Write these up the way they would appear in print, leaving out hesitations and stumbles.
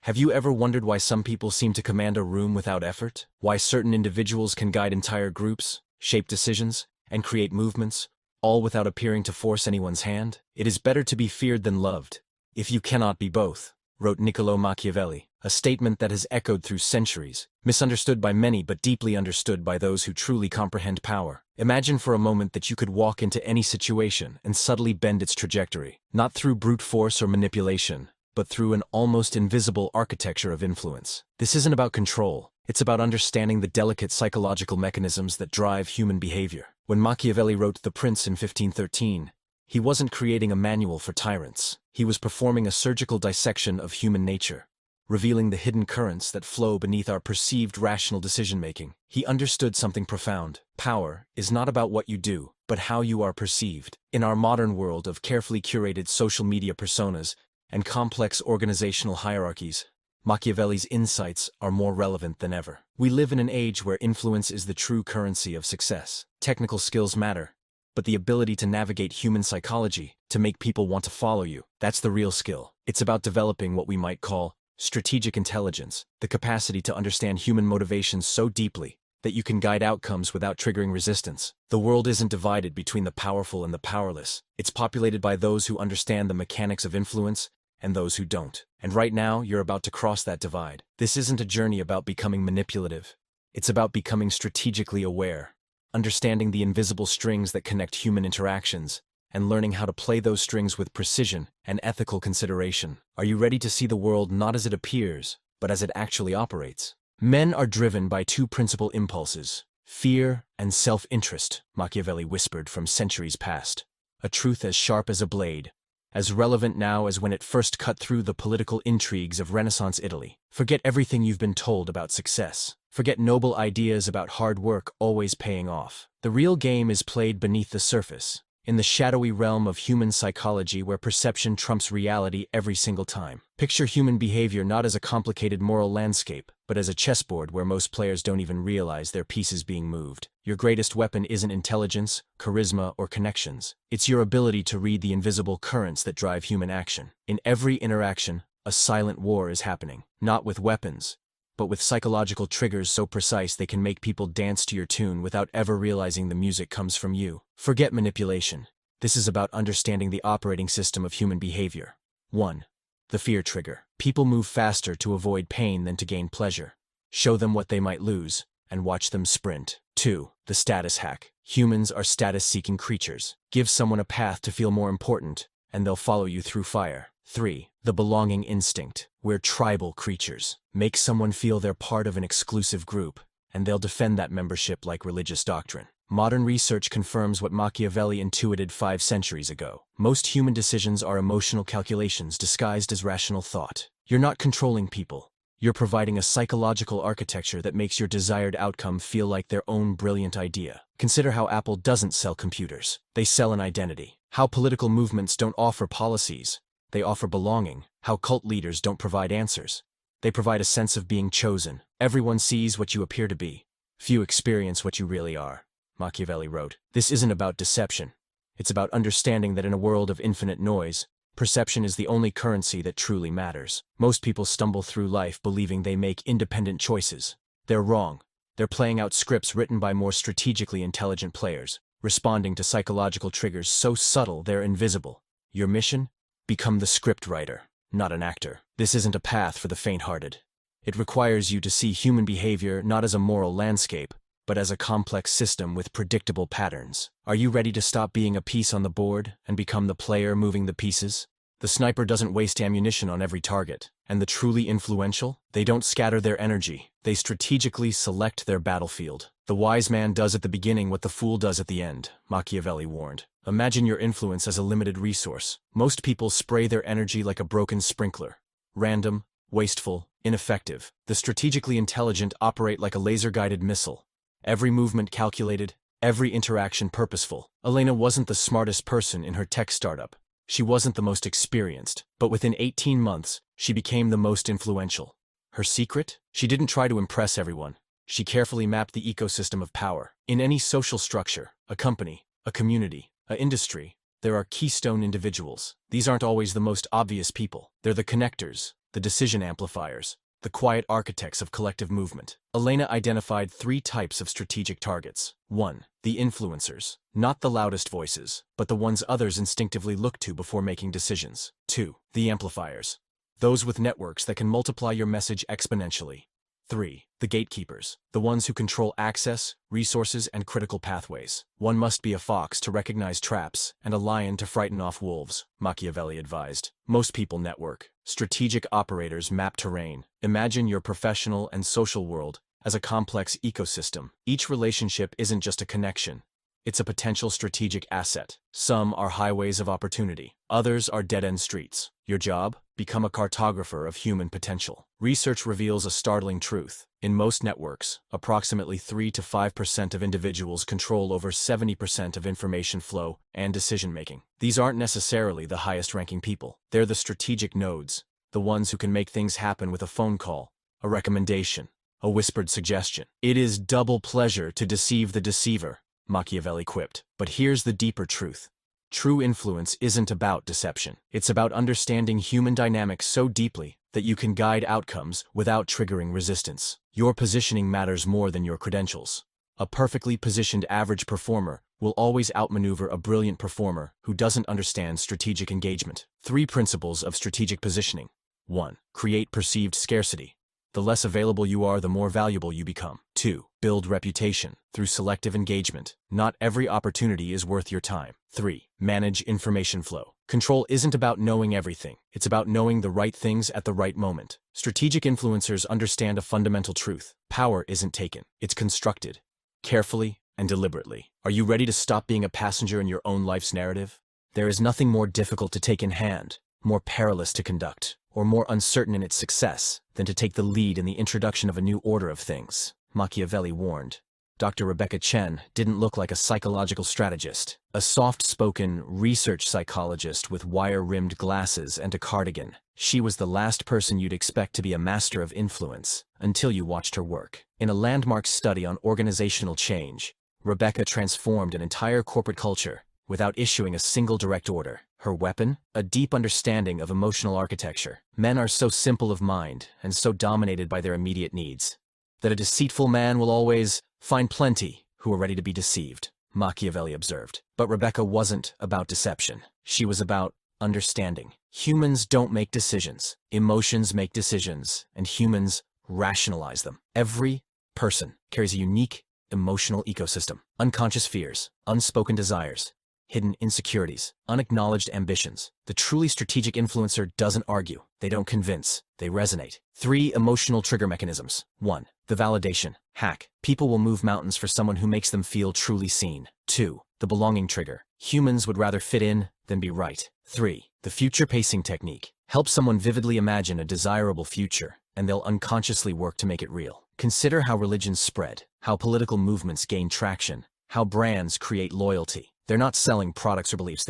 Have you ever wondered why some people seem to command a room without effort? Why certain individuals can guide entire groups, shape decisions, and create movements, all without appearing to force anyone's hand? It is better to be feared than loved, if you cannot be both, wrote Niccolò Machiavelli, a statement that has echoed through centuries, misunderstood by many but deeply understood by those who truly comprehend power. Imagine for a moment that you could walk into any situation and subtly bend its trajectory, not through brute force or manipulation, but through an almost invisible architecture of influence. This isn't about control, it's about understanding the delicate psychological mechanisms that drive human behavior. When Machiavelli wrote The Prince in 1513, he wasn't creating a manual for tyrants. He was performing a surgical dissection of human nature, revealing the hidden currents that flow beneath our perceived rational decision-making. He understood something profound. Power is not about what you do, but how you are perceived. In our modern world of carefully curated social media personas and complex organizational hierarchies, Machiavelli's insights are more relevant than ever. We live in an age where influence is the true currency of success. Technical skills matter, but the ability to navigate human psychology, to make people want to follow you, that's the real skill. It's about developing what we might call strategic intelligence, the capacity to understand human motivations so deeply that you can guide outcomes without triggering resistance. The world isn't divided between the powerful and the powerless. It's populated by those who understand the mechanics of influence and those who don't. And right now, you're about to cross that divide. This isn't a journey about becoming manipulative. It's about becoming strategically aware, understanding the invisible strings that connect human interactions, and learning how to play those strings with precision and ethical consideration. Are you ready to see the world not as it appears, but as it actually operates? Men are driven by two principal impulses: fear and self-interest, Machiavelli whispered from centuries past. A truth as sharp as a blade, as relevant now as when it first cut through the political intrigues of Renaissance Italy. Forget everything you've been told about success. Forget noble ideas about hard work always paying off. The real game is played beneath the surface, in the shadowy realm of human psychology where perception trumps reality every single time. Picture human behavior not as a complicated moral landscape, but as a chessboard where most players don't even realize their pieces being moved. Your greatest weapon isn't intelligence, charisma, or connections. It's your ability to read the invisible currents that drive human action. In every interaction, a silent war is happening, not with weapons, but with psychological triggers so precise they can make people dance to your tune without ever realizing the music comes from you. Forget manipulation. This is about understanding the operating system of human behavior. 1. The fear trigger. People move faster to avoid pain than to gain pleasure. Show them what they might lose, and watch them sprint. 2. The status hack. Humans are status-seeking creatures. Give someone a path to feel more important, and they'll follow you through fire. 3. The belonging instinct. We're tribal creatures. Make someone feel they're part of an exclusive group, and they'll defend that membership like religious doctrine. Modern research confirms what Machiavelli intuited 5 centuries ago. Most human decisions are emotional calculations disguised as rational thought. You're not controlling people. You're providing a psychological architecture that makes your desired outcome feel like their own brilliant idea. Consider how Apple doesn't sell computers. They sell an identity. How political movements don't offer policies. They offer belonging. How cult leaders don't provide answers. They provide a sense of being chosen. Everyone sees what you appear to be. Few experience what you really are, Machiavelli wrote. This isn't about deception. It's about understanding that in a world of infinite noise, perception is the only currency that truly matters. Most people stumble through life believing they make independent choices. They're wrong. They're playing out scripts written by more strategically intelligent players, responding to psychological triggers so subtle they're invisible. Your mission? Become the script writer, not an actor. This isn't a path for the faint-hearted. It requires you to see human behavior not as a moral landscape, but as a complex system with predictable patterns. Are you ready to stop being a piece on the board and become the player moving the pieces? The sniper doesn't waste ammunition on every target, and the truly influential, they don't scatter their energy. They strategically select their battlefield. The wise man does at the beginning what the fool does at the end, Machiavelli warned. Imagine your influence as a limited resource. Most people spray their energy like a broken sprinkler. Random, wasteful, ineffective. The strategically intelligent operate like a laser-guided missile. Every movement calculated, every interaction purposeful. Elena wasn't the smartest person in her tech startup. She wasn't the most experienced, but within 18 months, she became the most influential. Her secret? She didn't try to impress everyone. She carefully mapped the ecosystem of power. In any social structure, a company, a community, an industry, there are keystone individuals. These aren't always the most obvious people. They're the connectors, the decision amplifiers, the quiet architects of collective movement. Elena identified 3 types of strategic targets. 1. The influencers, not the loudest voices, but the ones others instinctively look to before making decisions. 2. The amplifiers, those with networks that can multiply your message exponentially. 3. The gatekeepers, the ones who control access, resources, and critical pathways. One must be a fox to recognize traps and a lion to frighten off wolves, Machiavelli advised. Most people network. Strategic operators map terrain. Imagine your professional and social world as a complex ecosystem. Each relationship isn't just a connection. It's a potential strategic asset. Some are highways of opportunity. Others are dead-end streets. Your job? Become a cartographer of human potential. Research reveals a startling truth. In most networks, approximately 3 to 5% of individuals control over 70% of information flow and decision-making. These aren't necessarily the highest-ranking people. They're the strategic nodes, the ones who can make things happen with a phone call, a recommendation, a whispered suggestion. It is double pleasure to deceive the deceiver, Machiavelli quipped. But here's the deeper truth. True influence isn't about deception. It's about understanding human dynamics so deeply that you can guide outcomes without triggering resistance. Your positioning matters more than your credentials. A perfectly positioned average performer will always outmaneuver a brilliant performer who doesn't understand strategic engagement. 3 principles of strategic positioning. 1. Create perceived scarcity. The less available you are, the more valuable you become. 2. Build reputation through selective engagement. Not every opportunity is worth your time. 3. Manage information flow. Control isn't about knowing everything. It's about knowing the right things at the right moment. Strategic influencers understand a fundamental truth. Power isn't taken. It's constructed, carefully and deliberately. Are you ready to stop being a passenger in your own life's narrative? There is nothing more difficult to take in hand, more perilous to conduct, or more uncertain in its success than to take the lead in the introduction of a new order of things, Machiavelli warned. Dr. Rebecca Chen didn't look like a psychological strategist, a soft-spoken research psychologist with wire-rimmed glasses and a cardigan. She was the last person you'd expect to be a master of influence until you watched her work. In a landmark study on organizational change, Rebecca transformed an entire corporate culture without issuing a single direct order. Her weapon? A deep understanding of emotional architecture. Men are so simple of mind and so dominated by their immediate needs that a deceitful man will always find plenty who are ready to be deceived, Machiavelli observed. But Rebecca wasn't about deception. She was about understanding. Humans don't make decisions. Emotions make decisions, and humans rationalize them. Every person carries a unique emotional ecosystem. Unconscious fears, unspoken desires, hidden insecurities, unacknowledged ambitions. The truly strategic influencer doesn't argue. They don't convince. They resonate. 3 emotional trigger mechanisms. 1. The validation hack. People will move mountains for someone who makes them feel truly seen. 2. The belonging trigger. Humans would rather fit in than be right. 3. The future pacing technique. Help someone vividly imagine a desirable future, and they'll unconsciously work to make it real. Consider how religions spread, how political movements gain traction, how brands create loyalty. They're not selling products or beliefs.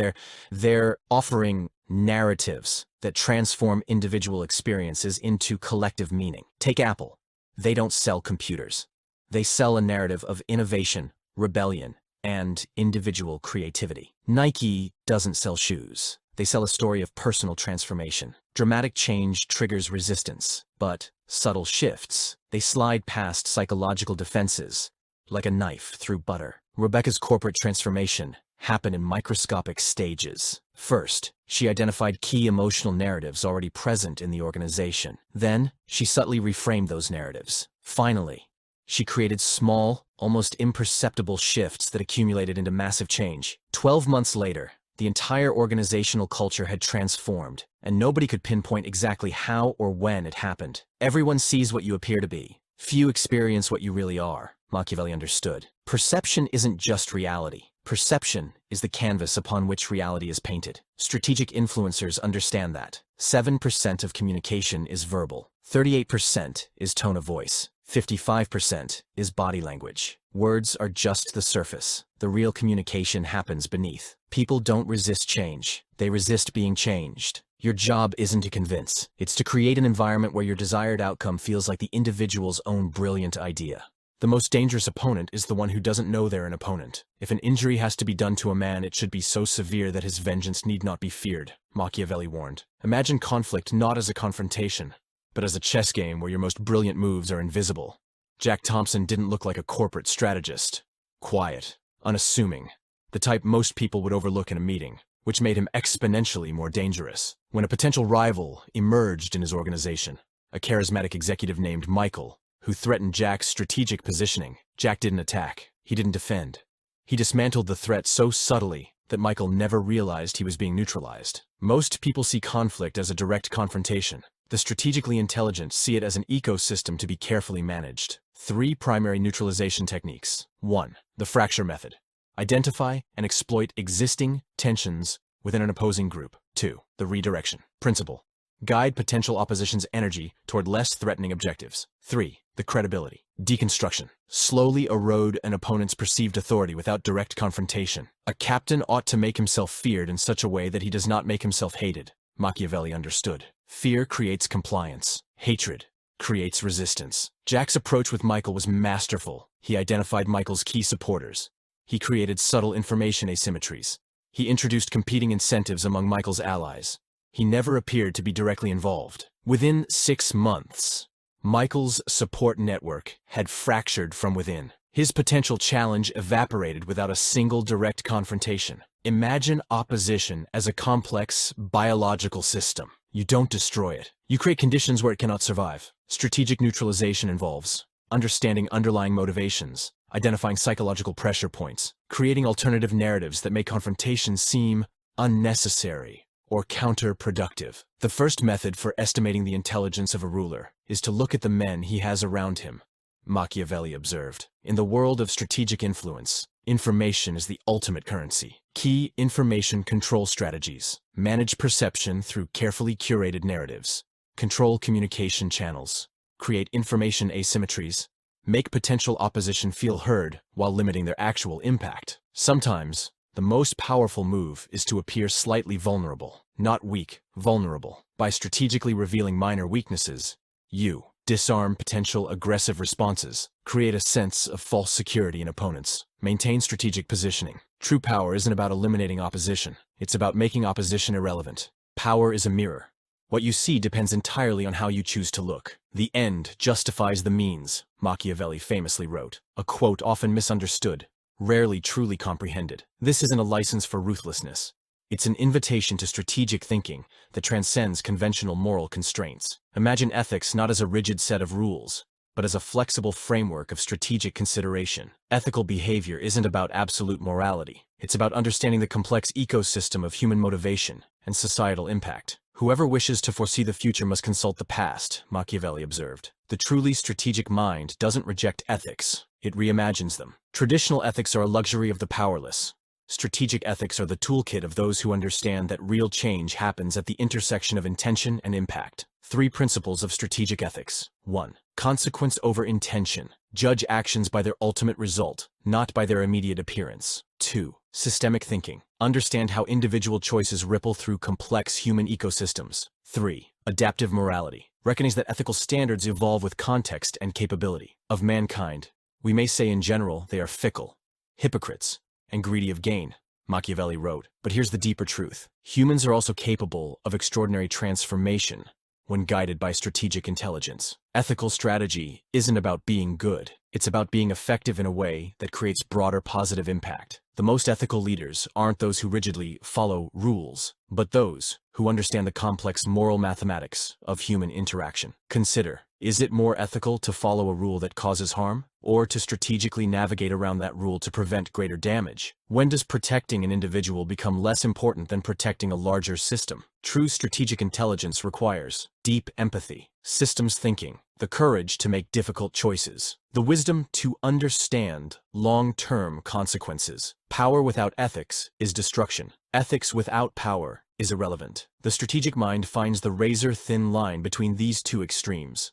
They're offering narratives that transform individual experiences into collective meaning. Take Apple. They don't sell computers. They sell a narrative of innovation, rebellion, and individual creativity. Nike doesn't sell shoes. They sell a story of personal transformation. Dramatic change triggers resistance, but subtle shifts, they slide past psychological defenses like a knife through butter. Rebecca's corporate transformation happened in microscopic stages. First, she identified key emotional narratives already present in the organization. Then, she subtly reframed those narratives. Finally, she created small, almost imperceptible shifts that accumulated into massive change. 12 months later, the entire organizational culture had transformed, and nobody could pinpoint exactly how or when it happened. Everyone sees what you appear to be. Few experience what you really are, Machiavelli understood. Perception isn't just reality. Perception is the canvas upon which reality is painted. Strategic influencers understand that. 7% of communication is verbal. 38% is tone of voice. 55% is body language. Words are just the surface. The real communication happens beneath. People don't resist change. They resist being changed. Your job isn't to convince. It's to create an environment where your desired outcome feels like the individual's own brilliant idea. The most dangerous opponent is the one who doesn't know they're an opponent. If an injury has to be done to a man, it should be so severe that his vengeance need not be feared, Machiavelli warned. Imagine conflict not as a confrontation, but as a chess game where your most brilliant moves are invisible. Jack Thompson didn't look like a corporate strategist. Quiet, unassuming, the type most people would overlook in a meeting, which made him exponentially more dangerous. When a potential rival emerged in his organization, a charismatic executive named Michael, who threatened Jack's strategic positioning, Jack didn't attack. He didn't defend. He dismantled the threat so subtly that Michael never realized he was being neutralized. Most people see conflict as a direct confrontation. The strategically intelligent see it as an ecosystem to be carefully managed. 3 primary neutralization techniques. 1. The fracture method. Identify and exploit existing tensions within an opposing group. 2. The redirection principle. Guide potential opposition's energy toward less threatening objectives. 3. The credibility deconstruction. Slowly erode an opponent's perceived authority without direct confrontation. A captain ought to make himself feared in such a way that he does not make himself hated. Machiavelli understood. Fear creates compliance. Hatred creates resistance. Jack's approach with Michael was masterful. He identified Michael's key supporters. He created subtle information asymmetries. He introduced competing incentives among Michael's allies. He never appeared to be directly involved. Within 6 months, Michael's support network had fractured from within. His potential challenge evaporated without a single direct confrontation. Imagine opposition as a complex biological system. You don't destroy it. You create conditions where it cannot survive. Strategic neutralization involves understanding underlying motivations, identifying psychological pressure points, creating alternative narratives that make confrontation seem unnecessary or counterproductive. The first method for estimating the intelligence of a ruler is to look at the men he has around him, Machiavelli observed. In the world of strategic influence, information is the ultimate currency. Key information control strategies. Manage perception through carefully curated narratives. Control communication channels. Create information asymmetries. Make potential opposition feel heard while limiting their actual impact. Sometimes, the most powerful move is to appear slightly vulnerable, not weak, vulnerable. By strategically revealing minor weaknesses, you disarm potential aggressive responses, create a sense of false security in opponents, maintain strategic positioning. True power isn't about eliminating opposition. It's about making opposition irrelevant. Power is a mirror. What you see depends entirely on how you choose to look. The end justifies the means, Machiavelli famously wrote, a quote often misunderstood, rarely truly comprehended. This isn't a license for ruthlessness. It's an invitation to strategic thinking that transcends conventional moral constraints. Imagine ethics not as a rigid set of rules, but as a flexible framework of strategic consideration. Ethical behavior isn't about absolute morality. It's about understanding the complex ecosystem of human motivation and societal impact. Whoever wishes to foresee the future must consult the past, Machiavelli observed. The truly strategic mind doesn't reject ethics, it reimagines them. Traditional ethics are a luxury of the powerless. Strategic ethics are the toolkit of those who understand that real change happens at the intersection of intention and impact. 3 principles of strategic ethics. 1. Consequence over intention. Judge actions by their ultimate result, not by their immediate appearance. 2. Systemic thinking. Understand how individual choices ripple through complex human ecosystems. 3. Adaptive morality. Recognize that ethical standards evolve with context and capability. Of mankind, we may say in general they are fickle, hypocrites, and greedy of gain, Machiavelli wrote. But here's the deeper truth. Humans are also capable of extraordinary transformation when guided by strategic intelligence. Ethical strategy isn't about being good. It's about being effective in a way that creates broader positive impact. The most ethical leaders aren't those who rigidly follow rules, but those who understand the complex moral mathematics of human interaction. Consider, is it more ethical to follow a rule that causes harm, or to strategically navigate around that rule to prevent greater damage? When does protecting an individual become less important than protecting a larger system? True strategic intelligence requires deep empathy, systems thinking, the courage to make difficult choices, the wisdom to understand long-term consequences. Power without ethics is destruction. Ethics without power is irrelevant. The strategic mind finds the razor-thin line between these 2 extremes.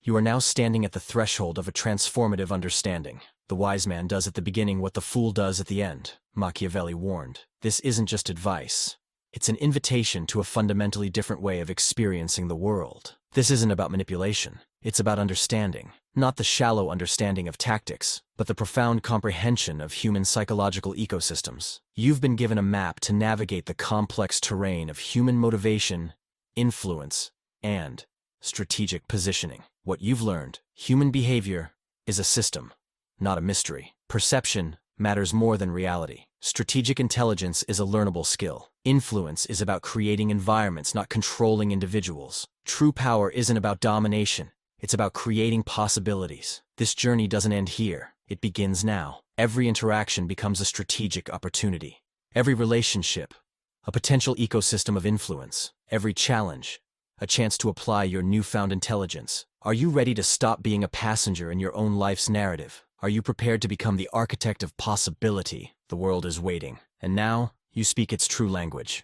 You are now standing at the threshold of a transformative understanding. The wise man does at the beginning what the fool does at the end, Machiavelli warned. This isn't just advice. It's an invitation to a fundamentally different way of experiencing the world. This isn't about manipulation. It's about understanding, not the shallow understanding of tactics, but the profound comprehension of human psychological ecosystems. You've been given a map to navigate the complex terrain of human motivation, influence, and strategic positioning. What you've learned, human behavior, is a system, not a mystery. Perception matters more than reality. Strategic intelligence is a learnable skill. Influence is about creating environments, not controlling individuals. True power isn't about domination. It's about creating possibilities. This journey doesn't end here. It begins now. Every interaction becomes a strategic opportunity. Every relationship, a potential ecosystem of influence. Every challenge, a chance to apply your newfound intelligence. Are you ready to stop being a passenger in your own life's narrative? Are you prepared to become the architect of possibility? The world is waiting. And now, you speak its true language.